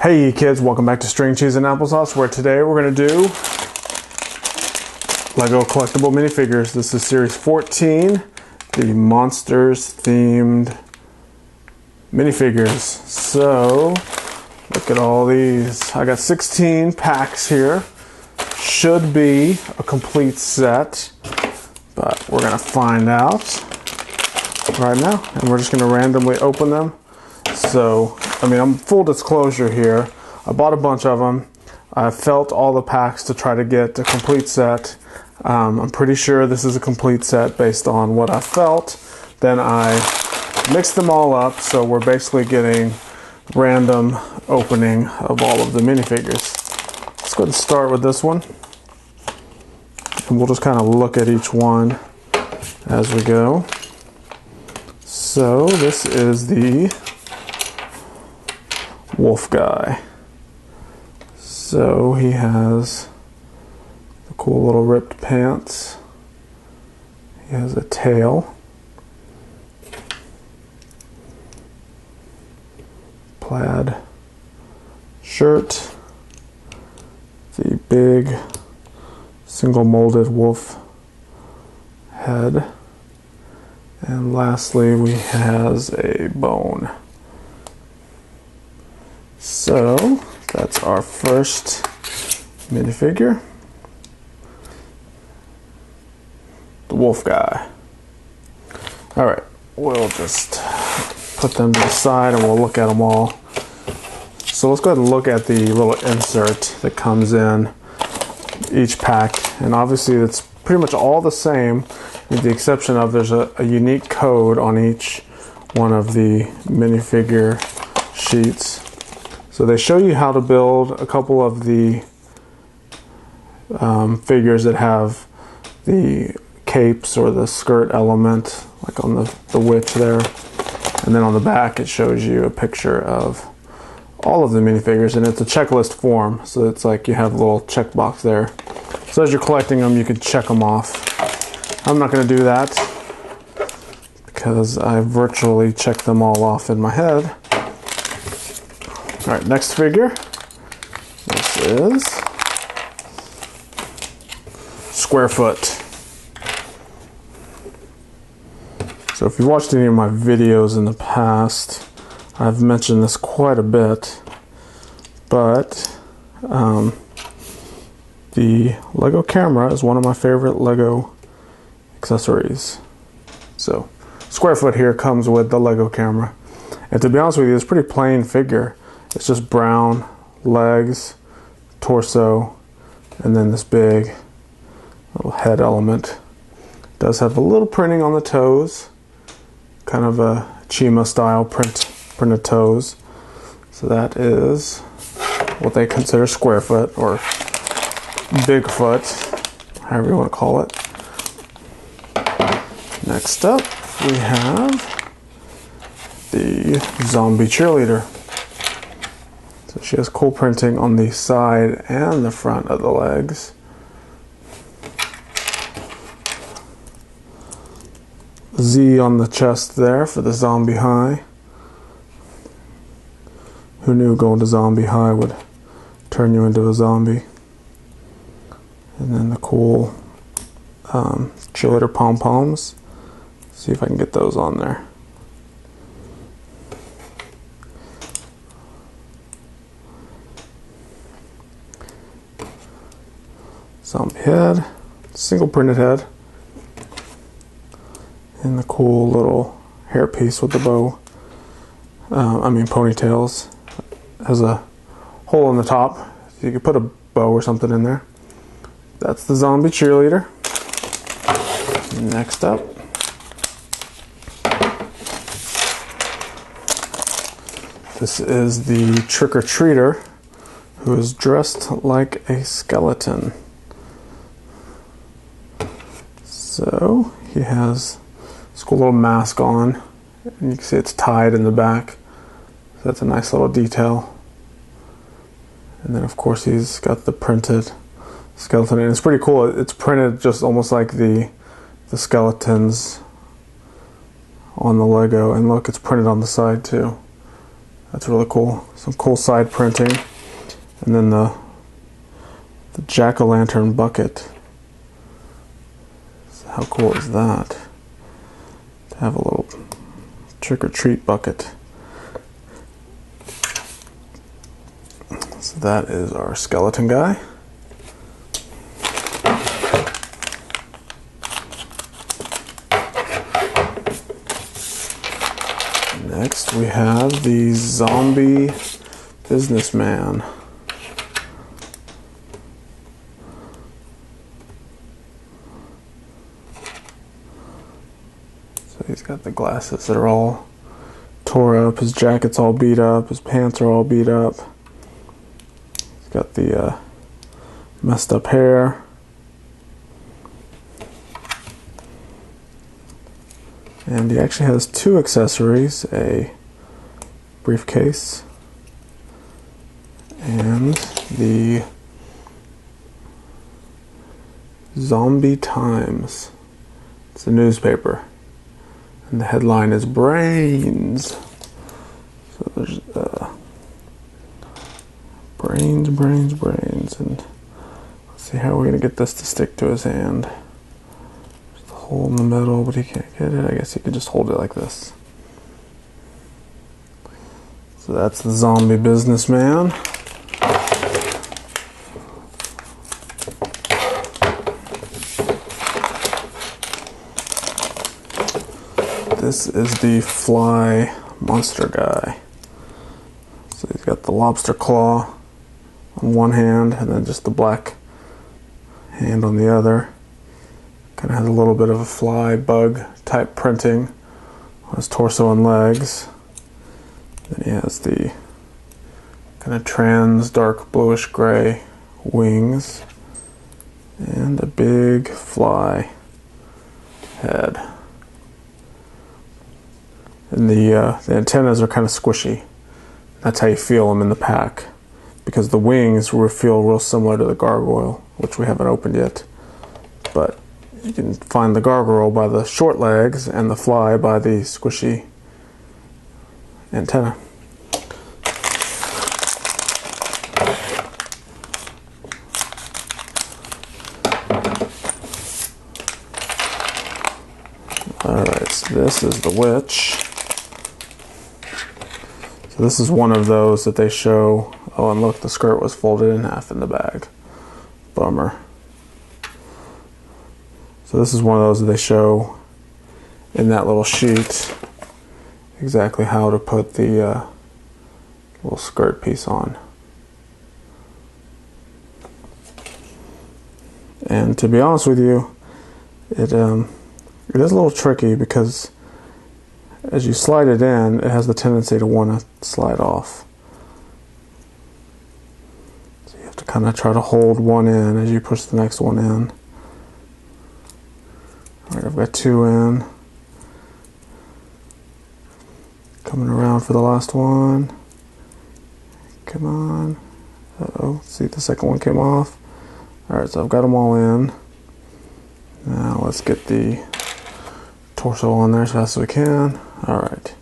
Hey kids, welcome back to String Cheese and Applesauce, where today we're going to do Lego Collectible Minifigures. This is Series 14, the Monsters themed minifigures. So, look at all these. I got 16 packs here. Should be a complete set, but we're going to find out right now. And we're just going to randomly open them. So, I'm full disclosure here. I bought a bunch of them. I felt all the packs to try to get a complete set. I'm pretty sure this is a complete set based on what I felt. Then I mixed them all up, so we're basically getting random opening of all of the minifigures. Let's go ahead and start with this one. And we'll just kind of look at each one as we go. So this is the wolf guy. So he has the cool little ripped pants. He has a tail. Plaid shirt. The big single molded wolf head. And lastly, we has a bone. So that's our first minifigure, the wolf guy. All right, we'll just put them to the side and we'll look at them all. So let's go ahead and look at the little insert that comes in each pack. And obviously it's pretty much all the same, with the exception of there's a unique code on each one of the minifigure sheets. So they show you how to build a couple of the figures that have the capes or the skirt element, like on the witch there. And then on the back it shows you a picture of all of the minifigures, and it's a checklist form. So it's like you have a little checkbox there. So as you're collecting them, you can check them off. I'm not going to do that because I virtually checked them all off in my head. All right, next figure. This is Squarefoot. So if you've watched any of my videos in the past, I've mentioned this quite a bit, but the Lego camera is one of my favorite Lego accessories. So Squarefoot here comes with the Lego camera. And to be honest with you, it's a pretty plain figure. It's just brown legs, torso, and then this big little head element. It does have a little printing on the toes, kind of a Chima style printed toes. So that is what they consider Squarefoot or Bigfoot, however you want to call it. Next up, we have the zombie cheerleader. So she has cool printing on the side and the front of the legs. Z on the chest there for the zombie high. Who knew going to zombie high would turn you into a zombie? And then the cool cheerleader pom-poms. See if I can get those on there. Zombie head, single printed head, and the cool little hairpiece with the bow. Ponytails. Has a hole in the top, so you could put a bow or something in there. That's the zombie cheerleader. Next up, this is the trick-or-treater who is dressed like a skeleton. So he has this cool little mask on, and you can see it's tied in the back. So that's a nice little detail. And then of course he's got the printed skeleton, and it's pretty cool. It's printed just almost like the skeletons on the Lego, and look, it's printed on the side too. That's really cool. Some cool side printing. And then the jack-o'-lantern bucket. So how cool is that? To have a little trick-or-treat bucket. So that is our skeleton guy. Next we have the zombie businessman. So he's got the glasses that are all tore up, his jacket's all beat up, his pants are all beat up. He's got the messed up hair. And he actually has two accessories, a briefcase and the Zombie Times. It's a newspaper. And the headline is Brains. So there's brains. And let's see how we're going to get this to stick to his hand. Hole in the middle, but he can't get it. I guess he could just hold it like this. So that's the zombie businessman. This is the fly monster guy. So he's got the lobster claw on one hand and then just the black hand on the other. Kind of has a little bit of a fly bug type printing on his torso and legs. Then he has the kind of trans dark bluish gray wings and a big fly head. And the antennas are kind of squishy. That's how you feel them in the pack, because the wings will feel real similar to the Gargoyle, which we haven't opened yet. But you can find the Gargoyle by the short legs and the fly by the squishy antenna. Alright, so this is the witch. So this is one of those that they show. Oh, and look, the skirt was folded in half in the bag. Bummer. So this is one of those that they show in that little sheet exactly how to put the little skirt piece on. And to be honest with you, it is a little tricky because as you slide it in, it has the tendency to want to slide off. So you have to kind of try to hold one in as you push the next one in. Alright, I've got two in. Coming around for the last one. Come on. Uh-oh, see, the second one came off. Alright, so I've got them all in. Now let's get the torso on there as fast as we can. Alright.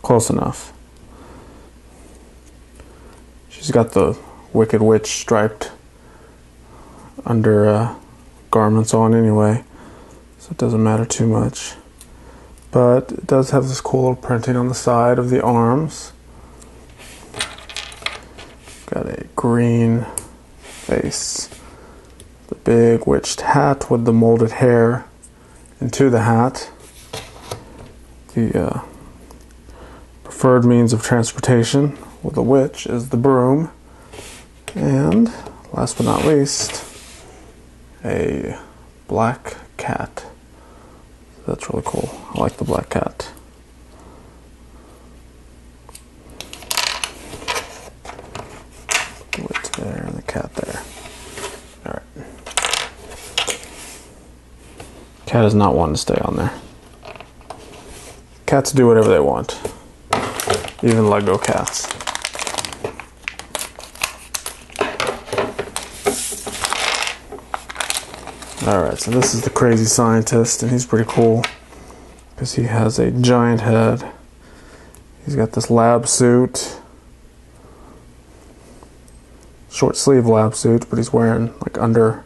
Close enough. She's got the Wicked Witch striped under garments on anyway, so it doesn't matter too much. But it does have this cool little printing on the side of the arms. Got a green face. The big witched hat with the molded hair into the hat. The preferred means of transportation with the witch is the broom. And last but not least, a black cat. That's really cool. I like the black cat. The witch there and the cat there. Alright. Cat is not one to stay on there. Cats do whatever they want. Even Lego cats. Alright, so this is the crazy scientist, and he's pretty cool because he has a giant head. He's got this lab suit, short sleeve lab suit, but he's wearing like under,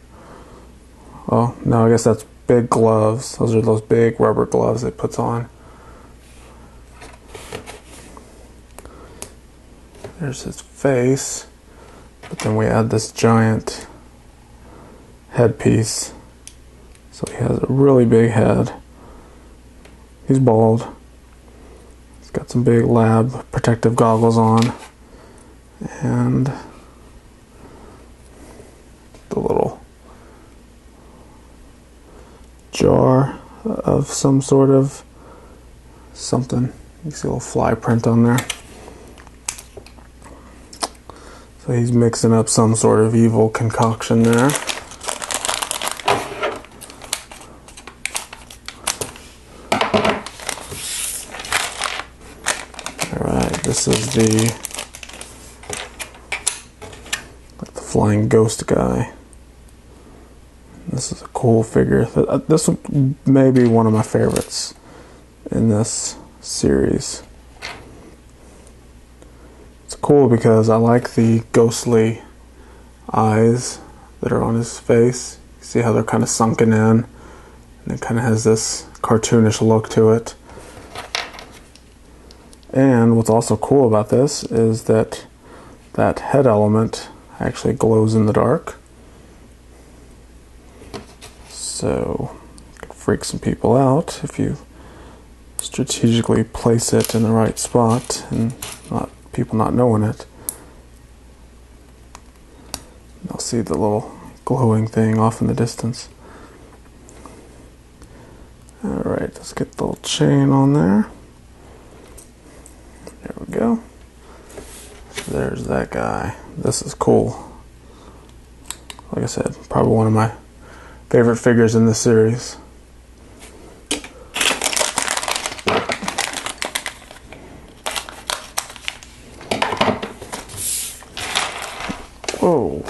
oh no, I guess that's big gloves. Those are those big rubber gloves it puts on. There's his face, but then we add this giant headpiece. So he has a really big head. He's bald. He's got some big lab protective goggles on. And the little jar of some sort of something. You see a little fly print on there. So he's mixing up some sort of evil concoction there. Alright, this is the flying ghost guy. This is a cool figure. This may be one of my favorites in this series. It's cool because I like the ghostly eyes that are on his face. You see how they're kind of sunken in, and it kind of has this cartoonish look to it. And what's also cool about this is that that head element actually glows in the dark. So it can freak some people out if you strategically place it in the right spot and people not knowing it. I'll see the little glowing thing off in the distance. Alright, let's get the little chain on there. There we go. So there's that guy. This is cool. Like I said, probably one of my favorite figures in this series. Whoa.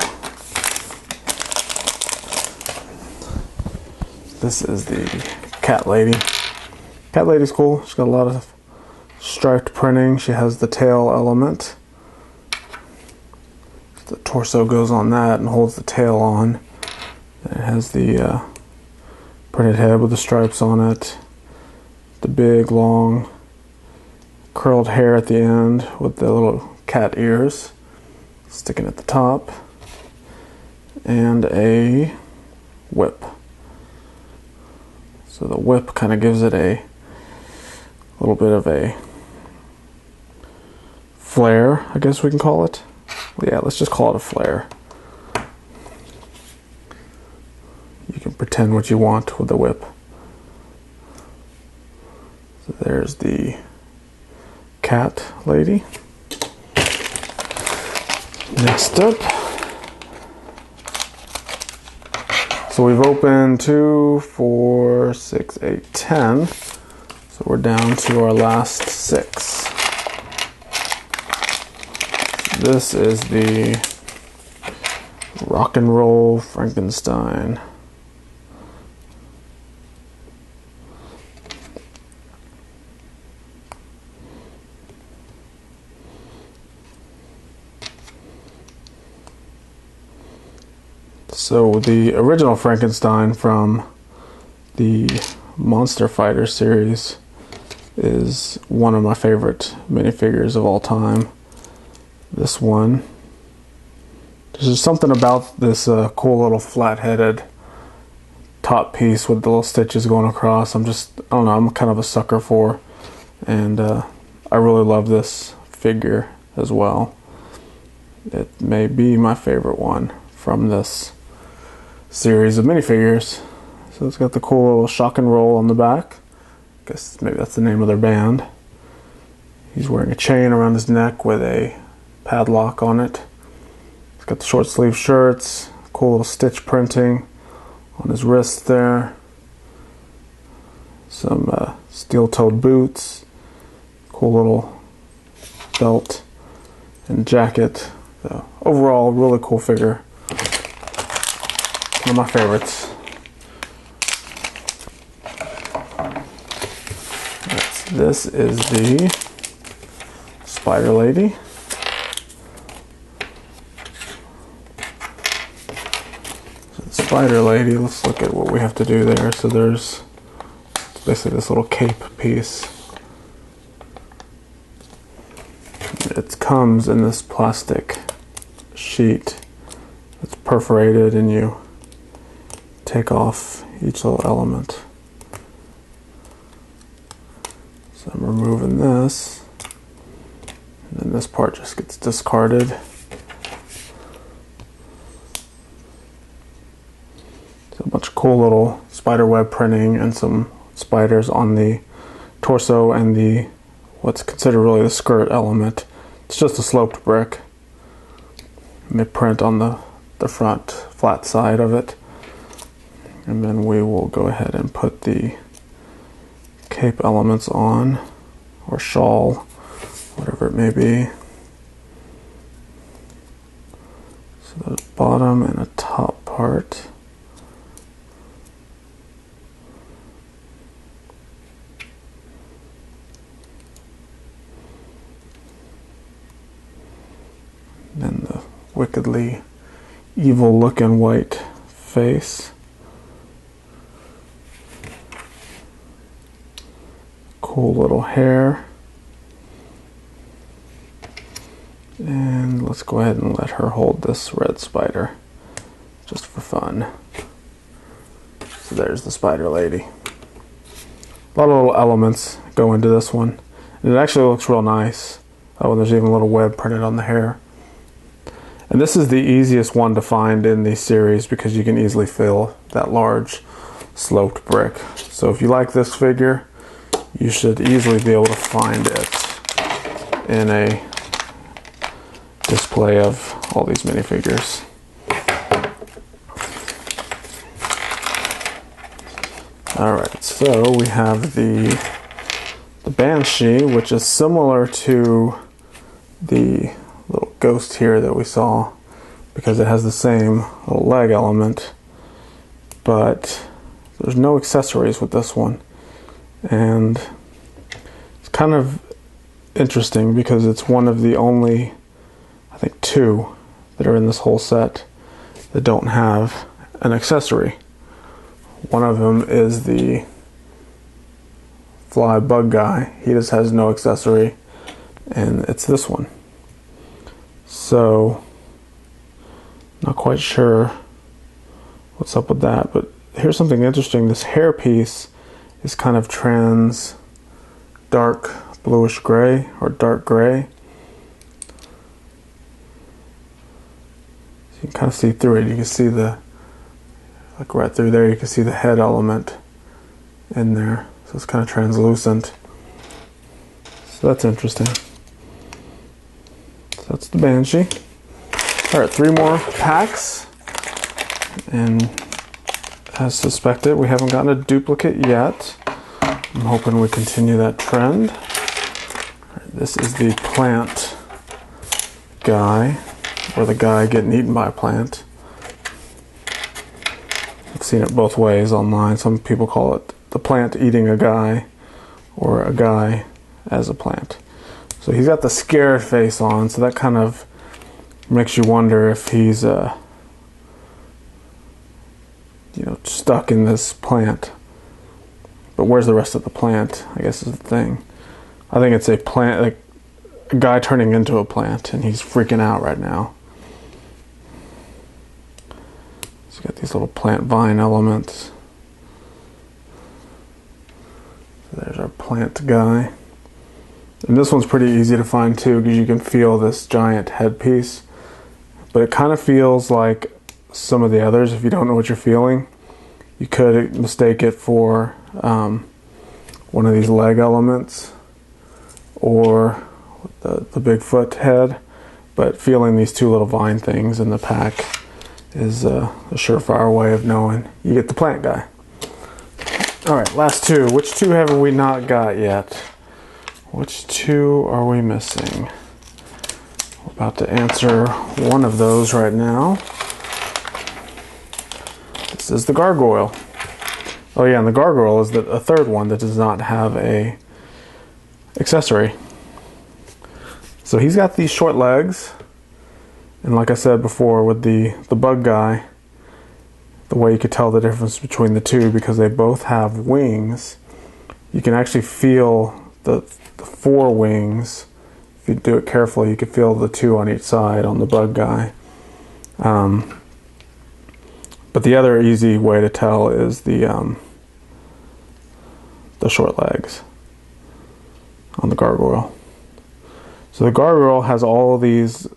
This is the cat lady. Cat lady's cool. She's got a lot of striped printing. She has the tail element. The torso goes on that and holds the tail on. It has the printed head with the stripes on it. The big, long, curled hair at the end with the little cat ears sticking at the top, and a whip. So the whip kind of gives it a little bit of a flare, I guess we can call it. Yeah, let's just call it a flare. You can pretend what you want with the whip. So there's the cat lady. Next up, so we've opened 2, 4, 6, 8, 10. So we're down to our last 6. This is the Rock and Roll Frankenstein. So the original Frankenstein from the Monster Fighter series is one of my favorite minifigures of all time. This one, there's just something about this cool little flat-headed top piece with the little stitches going across. I don't know, I'm kind of a sucker for, and I really love this figure as well. It may be my favorite one from this series of minifigures. So it's got the cool little shock and roll on the back. I guess maybe that's the name of their band. He's wearing a chain around his neck with a padlock on it. He's got the short sleeve shirts, cool little stitch printing on his wrist there. Some steel-toed boots, cool little belt and jacket. So overall, really cool figure. One of my favorites. This is the Spider Lady. So the Spider Lady, let's look at what we have to do there. So there's basically this little cape piece. It comes in this plastic sheet that's perforated, and you take off each little element. So I'm removing this, and then this part just gets discarded. So a bunch of cool little spider web printing and some spiders on the torso and the what's considered really the skirt element. It's just a sloped brick. Mid print on the front flat side of it. And then we will go ahead and put the cape elements on, or shawl, whatever it may be. So the bottom and a top part. Then the wickedly evil looking white face. Cool little hair. And let's go ahead and let her hold this red spider just for fun. So there's the Spider Lady. A lot of little elements go into this one. And it actually looks real nice. Oh, and there's even a little web printed on the hair. And this is the easiest one to find in the series because you can easily fill that large sloped brick. So if you like this figure, you should easily be able to find it in a display of all these minifigures. Alright, so we have the Banshee, which is similar to the little ghost here that we saw because it has the same little leg element, but there's no accessories with this one. And it's kind of interesting because it's one of the only, I think, 2 that are in this whole set that don't have an accessory. One of them is the fly bug guy. He just has no accessory, and it's this one. So, not quite sure what's up with that, but here's something interesting. This hair piece is kind of dark bluish gray or dark gray. So you can kind of see through it. You can see like right through there, you can see the head element in there. So it's kind of translucent. So that's interesting. So that's the Banshee. Alright, 3 more packs. And as suspected, we haven't gotten a duplicate yet. I'm hoping we continue that trend. Right, this is the plant guy, or the guy getting eaten by a plant. I've seen it both ways online. Some people call it the plant eating a guy, or a guy as a plant. So he's got the scared face on, so that kind of makes you wonder if he's stuck in this plant. But where's the rest of the plant, I guess, is the thing. I think it's a plant, like a guy turning into a plant, and he's freaking out right now. So you got these little plant vine elements. So there's our plant guy. And this one's pretty easy to find too, because you can feel this giant headpiece. But it kind of feels like some of the others. If you don't know what you're feeling, you could mistake it for one of these leg elements or the Bigfoot head. But feeling these 2 little vine things in the pack is a surefire way of knowing you get the plant guy. Alright, last 2. Which 2 have we not got yet? Which 2 are we missing? We're about to answer one of those right now. This is the Gargoyle. Oh yeah, and the Gargoyle is a third one that does not have a accessory. So he's got these short legs, and like I said before with the bug guy, the way you could tell the difference between the two, because they both have wings, you can actually feel the four wings. If you do it carefully, you can feel the two on each side on the bug guy. But the other easy way to tell is the short legs on the Gargoyle. So the Gargoyle has all of these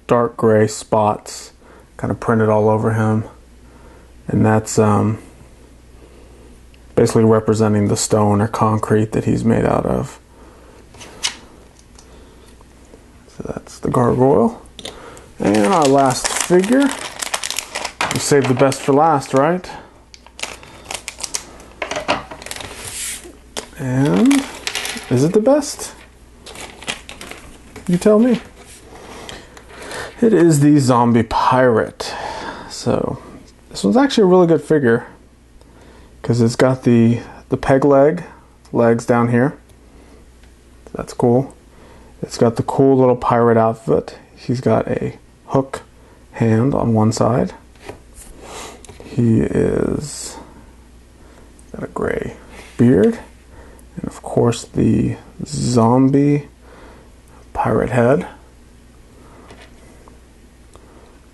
dark gray spots kind of printed all over him, and that's basically representing the stone or concrete that he's made out of. So that's the Gargoyle. And our last figure. We saved the best for last, right? And is it the best? You tell me. It is the Zombie Pirate. So this one's actually a really good figure because it's got the peg legs down here. That's cool. It's got the cool little pirate outfit. He's got a hook hand on one side. He is got a gray beard, and of course the zombie pirate head.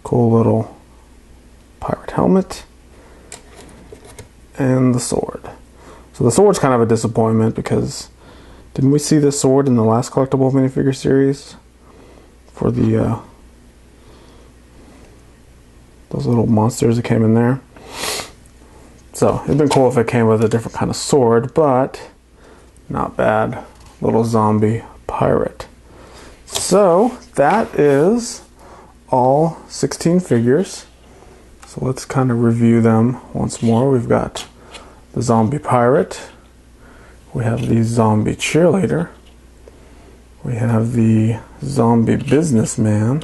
Cool little pirate helmet, and the sword. So the sword's kind of a disappointment because didn't we see this sword in the last collectible minifigure series for the those little monsters that came in there? So it'd been cool if it came with a different kind of sword, but not bad. Little zombie pirate. So that is all 16 figures. So let's kind of review them once more. We've got the zombie pirate. We have the zombie cheerleader. We have the zombie businessman.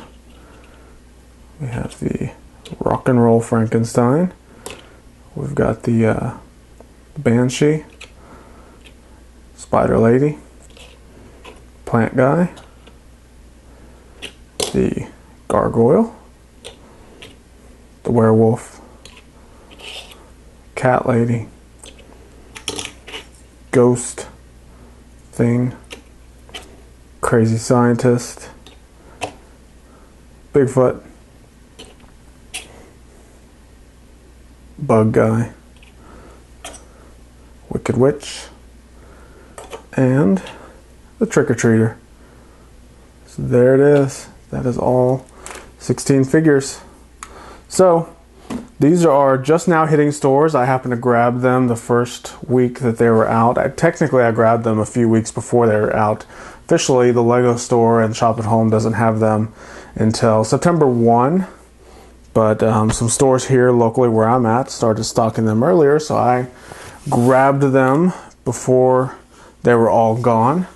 We have the rock and roll Frankenstein. We've got the Banshee, Spider Lady, Plant Guy, the Gargoyle, the Werewolf, Cat Lady, Ghost Thing, Crazy Scientist, Bigfoot, Bug Guy, Wicked Witch, and the Trick-or-Treater. So there it is. That is all 16 figures. So these are just now hitting stores. I happened to grab them the first week that they were out. Technically I grabbed them a few weeks before they were out. Officially the Lego store and Shop at Home doesn't have them until September 1. But some stores here locally where I'm at started stocking them earlier, so I grabbed them before they were all gone.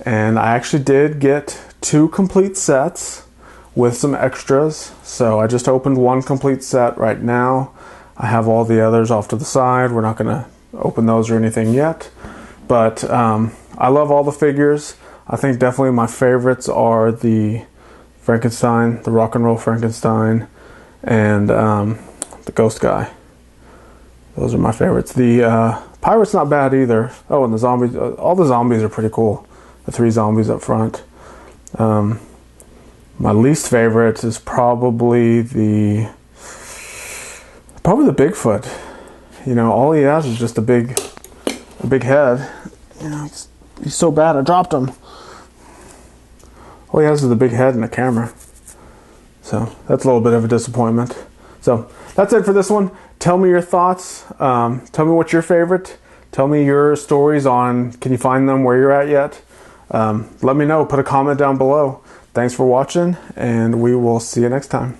And I actually did get 2 complete sets with some extras. So I just opened 1 complete set right now. I have all the others off to the side. We're not going to open those or anything yet. But I love all the figures. I think definitely my favorites are the Frankenstein, the rock and roll Frankenstein, and the ghost guy. Those are my favorites. The pirate's not bad either. Oh, and the zombies, all the zombies are pretty cool. The 3 zombies up front. My least favorite is probably the Bigfoot. You know, all he has is just a big head. You know, he's so bad. I dropped him. All he has is a big head and a camera. So that's a little bit of a disappointment. So that's it for this one. Tell me your thoughts. Tell me what's your favorite. Tell me your stories on, can you find them where you're at yet? Let me know. Put a comment down below. Thanks for watching, and we will see you next time.